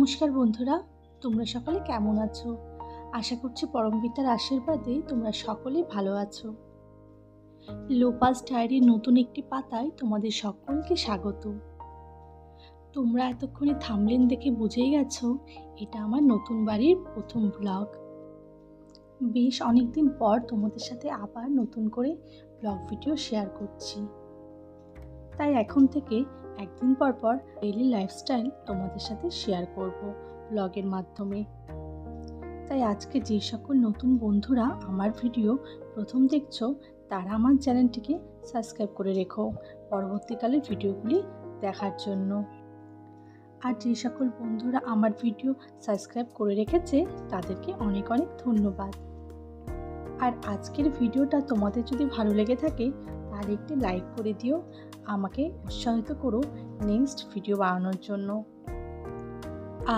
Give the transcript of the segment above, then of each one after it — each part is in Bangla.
নমস্কার বন্ধুরা, তোমরা সকলে কেমন আছো? আশা করছি পরমপিতার আশীর্বাদে তোমরা সকলেই ভালো আছো। লোপাস ডায়েরির নতুন একটি পাতায় তোমাদের সকলকে স্বাগত। তোমরা এতক্ষণে থাম্বনেল দেখে বুঝেই গেছো এটা আমার নতুন বাড়ির প্রথম ব্লগ। বেশ অনেকদিন পর তোমাদের সাথে আবার নতুন করে ব্লগ ভিডিও শেয়ার করছি। তাই এখন থেকে একদিন পর পর ডেইলি লাইফস্টাইল তোমাদের সাথে শেয়ার করব ব্লগের মাধ্যমে। তাই আজকে যে সকল নতুন বন্ধুরা আমার ভিডিও প্রথম দেখছো তারা আমার চ্যানেলটিকে সাবস্ক্রাইব করে রেখো পরবর্তীকালের ভিডিওগুলি দেখার জন্য। আর যে সকল বন্ধুরা আমার ভিডিও সাবস্ক্রাইব করে রেখেছে তাদেরকে অনেক অনেক ধন্যবাদ। আর আজকের ভিডিওটা তোমাদের যদি ভালো লেগে থাকে তাহলে একটি লাইক করে দিও, আমাকে উৎসাহিত করো নেক্সট ভিডিও বানানোর জন্য।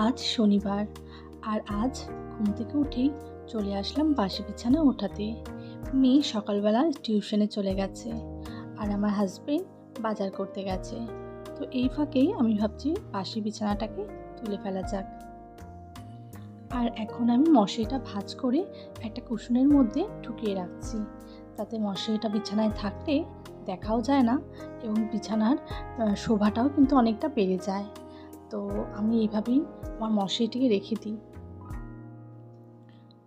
আজ শনিবার, আর আজ ঘুম থেকে উঠেই চলে আসলাম বাসি বিছানা ওঠাতে। মেয়ে সকালবেলা টিউশনে চলে গেছে আর আমার হাজবেন্ড বাজার করতে গেছে। তো এই ফাঁকেই আমি ভাবছি বাসি বিছানাটাকে তুলে ফেলা যাক। আর এখন আমি মশারিটা ভাঁজ করে একটা কুশনের মধ্যে ঢুকিয়ে রাখছি, তাতে মশারিটা বিছানায় থাকলে দেখাও যায় না এবং বিছানার শোভাটাও কিন্তু অনেকটা বেড়ে যায়। তো আমি এইভাবেই আমার মশারিটিকে রেখে দিই।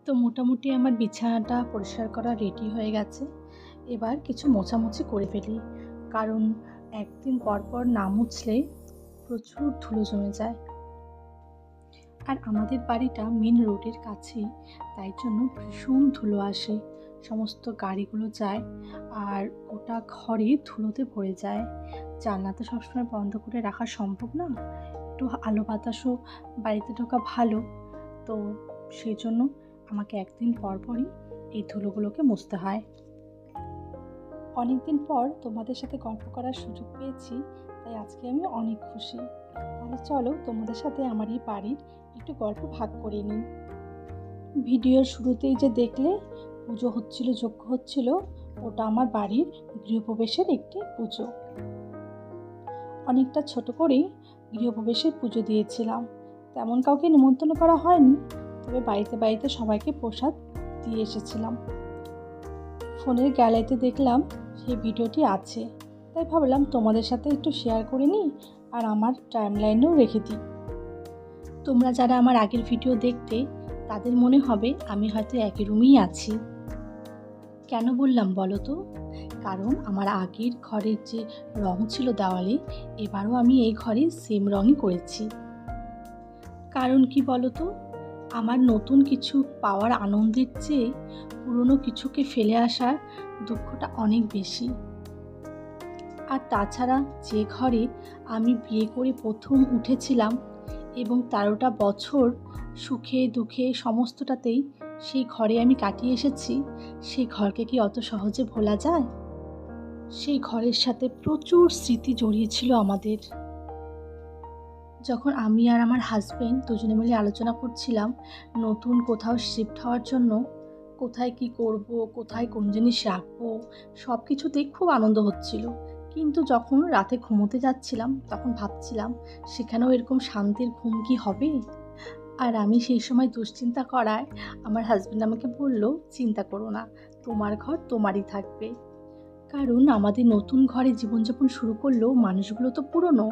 তো মোটামুটি আমার বিছানাটা পরিষ্কার করা রেডি হয়ে গেছে। এবার কিছু মোছামুছি করে ফেলি, কারণ একদিন পর পর না মুছলে প্রচুর ধুলো জমে যায়। আর আমাদের বাড়িটা মেন রোডের কাছেই, তাই জন্য ভীষণ ধুলো আসে, সমস্ত গাড়িগুলো যায় আর গোটা ঘরে ধুলোতে ভরে যায়। জানলা তো সবসময় বন্ধ করে রাখা সম্ভব না, একটু আলো বাতাসও বাড়িতে ঢোকা ভালো। তো সেই জন্য আমাকে একদিন পর পরই এই ধুলোগুলোকে মুছতে হয়। অনেকদিন পর তোমাদের সাথে গল্প করার সুযোগ পেয়েছি, তাই আজকে আমি অনেক খুশি। তাহলে চলো তোমাদের সাথে আমার এই বাড়ির একটু গল্প ভাগ করে নিই। ভিডিওর শুরুতেই যে দেখলে পুজো হচ্ছিল, যজ্ঞ হচ্ছিল, ওটা আমার বাড়ির গৃহপ্রবেশের একটি পুজো। অনেকটা ছোট করেই গৃহপ্রবেশের পুজো দিয়েছিলাম, তেমন কাউকে নিমন্ত্রণ করা হয়নি, তবে বাড়িতে বাড়িতে সবাইকে প্রসাদ দিয়ে এসেছিলাম। ফোনের গ্যালারিতে দেখলাম সেই ভিডিওটি আছে, তাই ভাবলাম তোমাদের সাথে একটু শেয়ার করে নিই আর আমার টাইমলাইনেও রেখে দিই। তোমরা যারা আমার আগের ভিডিও দেখতে তাদের মনে হবে আমি হয়তো একই রুমেই আছি। কেন বললাম বলো তো? কারণ আমার আগের ঘরের যে রং ছিল দেওয়ালে, এবারও আমি এই ঘরে সেম রঙই করেছি। কারণ কি বলো তো, আমার নতুন কিছু পাওয়ার আনন্দের চেয়ে পুরনো কিছুকে ফেলে আসার দুঃখটা অনেক বেশি। আর তাছাড়া যে ঘরে আমি বিয়ে করে প্রথম উঠেছিলাম এবং 13টা বছর সুখে দুঃখে সমস্তটাতেই সেই ঘরে আমি কাটিয়ে এসেছি, সেই ঘরকে কি অত সহজে ভোলা যায়? সেই ঘরের সাথে প্রচুর স্মৃতি জড়িয়ে ছিল আমাদের। যখন আমি আর আমার হাজবেন্ড দুজনে মিলে আলোচনা করছিলাম নতুন কোথাও শিফট হওয়ার জন্য, কোথায় কি করব, কোথায় কোন জিনিস রাখবো, সব কিছুতেই খুব আনন্দ হচ্ছিল। কিন্তু যখন রাতে ঘুমোতে যাচ্ছিলাম তখন ভাবছিলাম সেখানেও এরকম শান্তির ঘুম কি হবে? আর আমি সেই সময় দুশ্চিন্তা করায় আমার হাজবেন্ড আমাকে বলল, চিন্তা করো না, তোমার ঘর তোমারই থাকবে। কারণ আমাদের নতুন ঘরে জীবনযাপন শুরু করলেও মানুষগুলো তো পুরনো,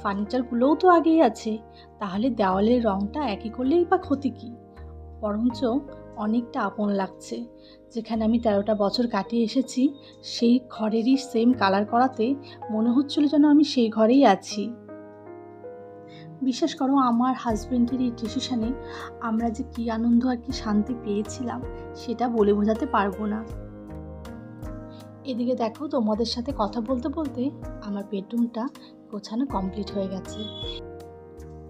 ফার্নিচারগুলোও তো আগেই আছে, তাহলে দেওয়ালের রঙটা একই করলেই বা ক্ষতি কী? বরঞ্চ অনেকটা আপন লাগছে। যেখানে আমি 13টা বছর কাটিয়ে এসেছি সেই ঘরেরই সেম কালার করাতে মনে হচ্ছিল যেন আমি সেই ঘরেই আছি। বিশ্বাস করো, আমার হাজবেন্ডের এই ডিসিশনে আমরা যে কী আনন্দ আর কি শান্তি পেয়েছিলাম সেটা বলে বোঝাতে পারবো না। এদিকে দেখো, তোমাদের সাথে কথা বলতে বলতে আমার বেডরুমটা গোছানো কমপ্লিট হয়ে গেছে।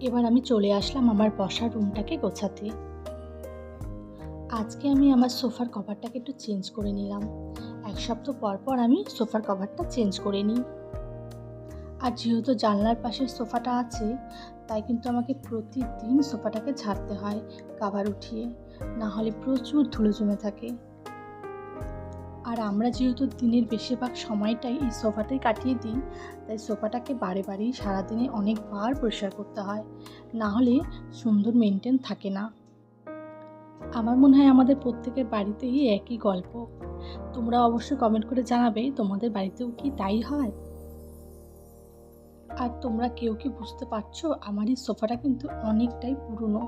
এবার আমি চলে আসলাম আমার বসার রুমটাকে গোছাতে। আজকে আমি আমার সোফার কভারটাকে একটু চেঞ্জ করে নিলাম। এক সপ্তাহ পর পর আমি সোফার কভারটা চেঞ্জ করে নিই। আর যেহেতু জানলার পাশে সোফাটা আছে, তাই কিন্তু আমাকে প্রতিদিন সোফাটাকে ঝাড়তে হয় কভার উঠিয়ে, না হলে প্রচুর ধুলো জমে থাকে। আর আমরা যেহেতু দিনের বেশিরভাগ সময়টাই এই সোফাতেই কাটিয়ে দিই, তাই সোফাটাকে বারে বারেই সারাদিনে অনেকবার পরিষ্কার করতে হয়, না হলে সুন্দর মেনটেন থাকে না। আমার মনে হয় আমাদের প্রত্যেকের বাড়িতেই একই গল্প। তোমরা অবশ্যই কমেন্ট করে জানাবে তোমাদের বাড়িতেও কি তাই হয়। আর তোমরা কেউ কি বুঝতে পারছো, আমার এই সোফাটা কিন্তু অনেকটাই পুরনো।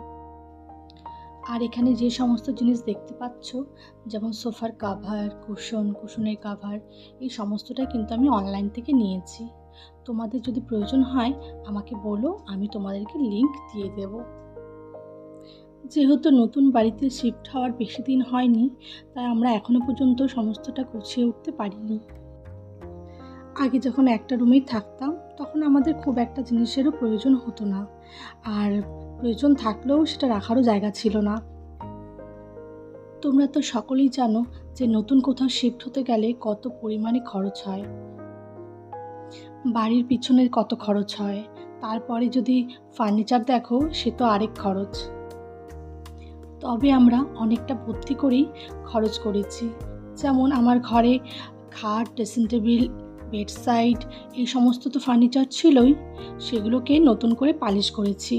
আর এখানে যে সমস্ত জিনিস দেখতে পাচ্ছ, যেমন সোফার কাভার, কুশনের কাভার, এই সমস্তটাই কিন্তু আমি অনলাইন থেকে নিয়েছি। তোমাদের যদি প্রয়োজন হয় আমাকে বলো, আমি তোমাদেরকে লিংক দিয়ে দেব। যেহেতু নতুন বাড়িতে শিফট হওয়ার বেশি দিন হয়নি, তাই আমরা এখনো পর্যন্ত সমস্তটা গুছিয়ে উঠতে পারিনি। আগে যখন একটা রুমেই থাকতাম তখন আমাদের খুব একটা জিনিসেরও প্রয়োজন হতো না, আর প্রয়োজন থাকলেও সেটা রাখারও জায়গা ছিল না। তোমরা তো সকলেই জানো যে নতুন কোথাও শিফট হতে গেলে কত পরিমাণে খরচ হয়, বাড়ির পিছনে কত খরচ হয়, তারপরে যদি ফার্নিচার দেখো সে তো আরেক খরচ। তবে আমরা অনেকটা বুদ্ধি করেই খরচ করেছি। যেমন আমার ঘরে খাট, ড্রেসিং টেবিল, বেডসাইড, এই সমস্ত তো ফার্নিচার ছিলই, সেগুলোকে নতুন করে পালিশ করেছি।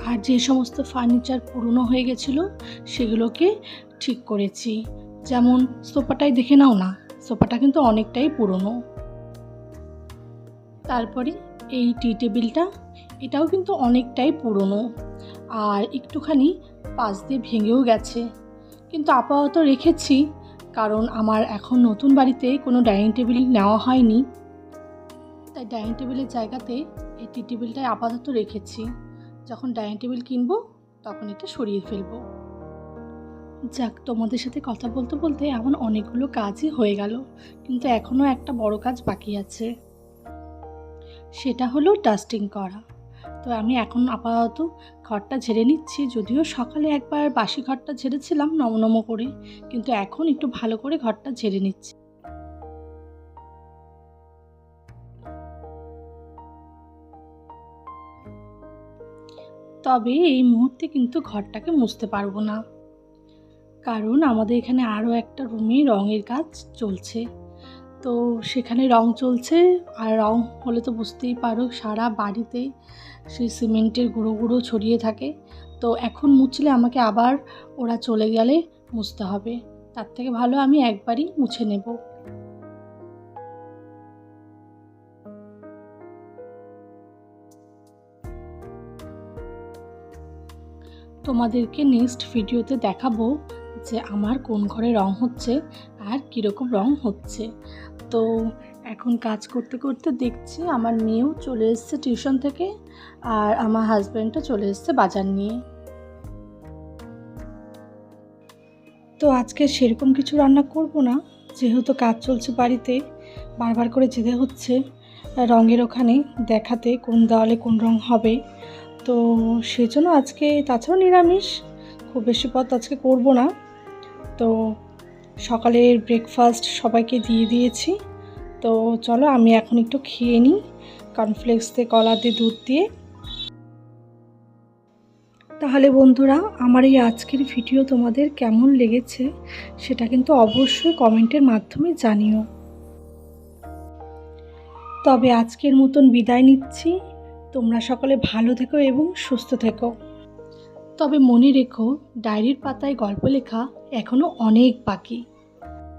আর যে সমস্ত ফার্নিচার পুরনো হয়ে গেছিলো সেগুলোকে ঠিক করেছি। যেমন সোফাটাই দেখে নাও না, সোফাটা কিন্তু অনেকটাই পুরনো। তারপরে এই টি টেবিলটা, এটাও কিন্তু অনেকটাই পুরনো, আর একটুখানি পাশ দিয়ে ভেঙেও গেছে, কিন্তু আপাতত রেখেছি, কারণ আমার এখন নতুন বাড়িতে কোনো ডাইনিং টেবিল নেওয়া হয়নি, তাই ডাইনিং টেবিলের জায়গাতে এই টি টেবিলটাই আপাতত রেখেছি। যখন ডাইনিং টেবিল কিনবো তখন এটা সরিয়ে ফেলবো। যাক, তোমাদের সাথে কথা বলতে বলতে আমার অনেকগুলো কাজই হয়ে গেল, কিন্তু এখনও একটা বড় কাজ বাকি আছে, সেটা হলো ডাস্টিং করা। তো আমি এখন আপাতত ঘরটা ঝেড়ে নিচ্ছি। যদিও সকালে একবার বাসি ঘরটা ঝেড়েছিলাম নমনম করে, কিন্তু এখন একটু ভালো করে ঘরটা ঝেড়ে নিচ্ছি। তবে এই মুহূর্তে কিন্তু ঘরটাকে মুছতে পারবো না, কারণ আমাদের এখানে আরও একটা রুমে রঙের কাজ চলছে। তো সেখানে রং চলছে, আর রং হলে তো বুঝতেই পারো সারা বাড়িতে সেই সিমেন্টের গুঁড়ো গুঁড়ো ছড়িয়ে থাকে। তো এখন মুছলে আমাকে আবার ওরা চলে গেলে মুছতে হবে, তার থেকে ভালো আমি একবারই মুছে নেব। তোমাদেরকে নেক্সট ভিডিওতে দেখাবো যে আমার কোন ঘরে রং হচ্ছে আর কীরকম রং হচ্ছে। তো এখন কাজ করতে করতে দেখছি আমার মেয়েও চলে এসছে টিউশন থেকে, আর আমার হাজব্যান্ডও চলে এসছে বাজার নিয়ে। তো আজকে সেরকম কিছু রান্না করব না, যেহেতু কাজ চলছে বাড়িতে, বারবার করে যেতে হচ্ছে রঙের ওখানে দেখাতে কোন দেওয়ালে কোন রং হবে। তো সেজন্য আজকে, তাছাড়াও নিরামিষ, খুব বেশি পথ আজকে করব না। তো সকালের ব্রেকফাস্ট সবাইকে দিয়ে দিয়েছি। তো চলো আমি এখন একটু খেয়ে নিই কর্নফ্লেক্স দিয়ে, কলা দিয়ে, দুধ দিয়ে। তাহলে বন্ধুরা, আমার এই আজকের ভিডিও তোমাদের কেমন লেগেছে সেটা কিন্তু অবশ্যই কমেন্টের মাধ্যমে জানিও। তবে আজকের মতন বিদায় নিচ্ছি। তোমরা সকলে ভালো থেকো এবং সুস্থ থেকো। তবে মনে রেখো, ডায়েরির পাতায় গল্প লেখা এখনও অনেক বাকি।